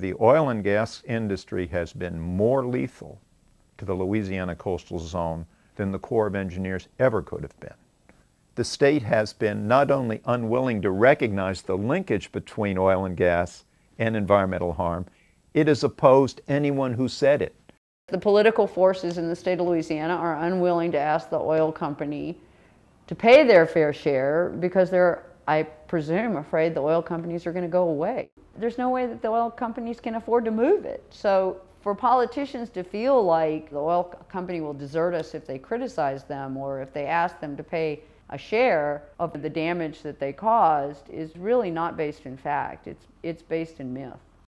the oil and gas industry has been more lethal to the Louisiana coastal zone than the Corps of Engineers ever could have been. The state has been not only unwilling to recognize the linkage between oil and gas and environmental harm, it has opposed anyone who said it. The political forces in the state of Louisiana are unwilling to ask the oil company to pay their fair share because they're, I presume, afraid the oil companies are going to go away. There's no way that the oil companies can afford to move it. So for politicians to feel like the oil company will desert us if they criticize them or if they ask them to pay a share of the damage that they caused is really not based in fact. It's based in myth.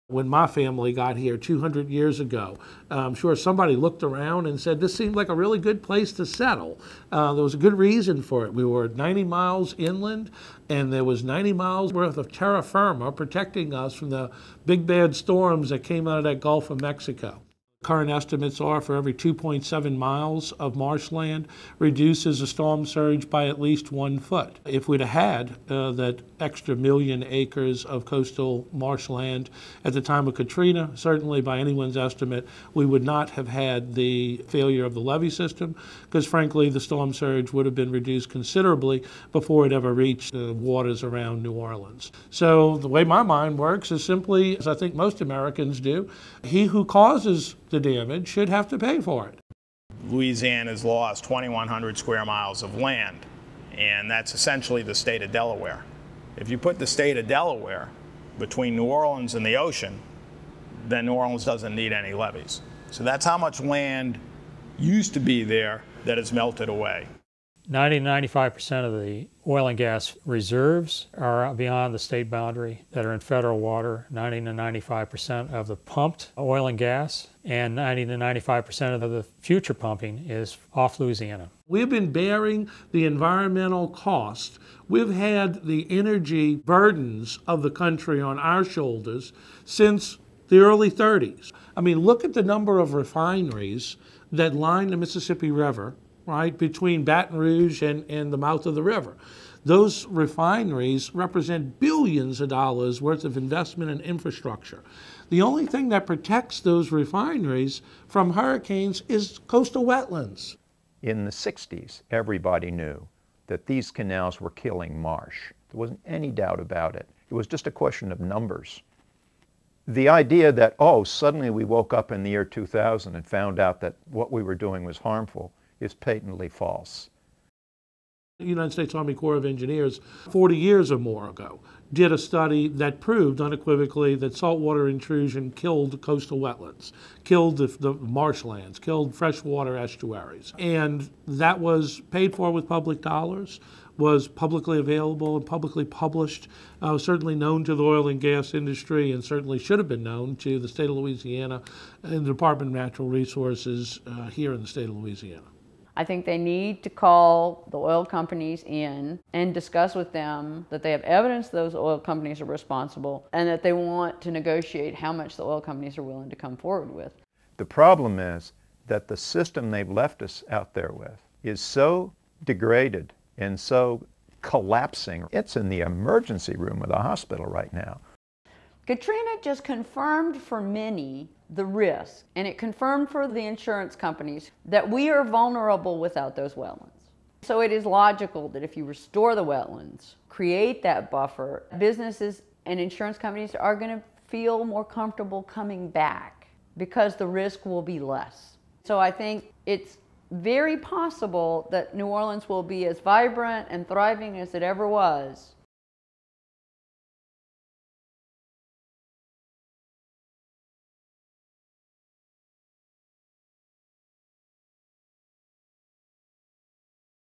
When my family got here 200 years ago, I'm sure somebody looked around and said, this seemed like a really good place to settle. There was a good reason for it. We were 90 miles inland, and there was 90 miles worth of terra firma protecting us from the big bad storms that came out of that Gulf of Mexico. Current estimates are for every 2.7 miles of marshland reduces the storm surge by at least 1 foot. If we'd have had that extra 1 million acres of coastal marshland at the time of Katrina, certainly by anyone's estimate, we would not have had the failure of the levee system because frankly the storm surge would have been reduced considerably before it ever reached the waters around New Orleans. So the way my mind works is simply, as I think most Americans do, he who causes the damage should have to pay for it. Louisiana's lost 2,100 square miles of land, and that's essentially the state of Delaware. If you put the state of Delaware between New Orleans and the ocean, then New Orleans doesn't need any levees. So that's how much land used to be there that has melted away. 90 to 95% of the oil and gas reserves are beyond the state boundary that are in federal water. 90 to 95% of the pumped oil and gas and 90 to 95% of the future pumping is off Louisiana. We've been bearing the environmental cost. We've had the energy burdens of the country on our shoulders since the early 30s. I mean, look at the number of refineries that line the Mississippi River, right, between Baton Rouge and the mouth of the river. Those refineries represent billions of dollars worth of investment in infrastructure. The only thing that protects those refineries from hurricanes is coastal wetlands. In the 60s, everybody knew that these canals were killing marsh. There wasn't any doubt about it. It was just a question of numbers. The idea that, oh, suddenly we woke up in the year 2000 and found out that what we were doing was harmful is patently false. The United States Army Corps of Engineers, 40 years or more ago, did a study that proved unequivocally that saltwater intrusion killed coastal wetlands, killed the marshlands, killed freshwater estuaries. And that was paid for with public dollars, was publicly available and publicly published, certainly known to the oil and gas industry, and certainly should have been known to the state of Louisiana and the Department of Natural Resources here in the state of Louisiana. I think they need to call the oil companies in and discuss with them that they have evidence those oil companies are responsible and that they want to negotiate how much the oil companies are willing to come forward with. The problem is that the system they've left us out there with is so degraded and so collapsing. It's in the emergency room of the hospital right now. Katrina just confirmed for many the risk, and it confirmed for the insurance companies that we are vulnerable without those wetlands. So it is logical that if you restore the wetlands, create that buffer, businesses and insurance companies are going to feel more comfortable coming back because the risk will be less. So I think it's very possible that New Orleans will be as vibrant and thriving as it ever was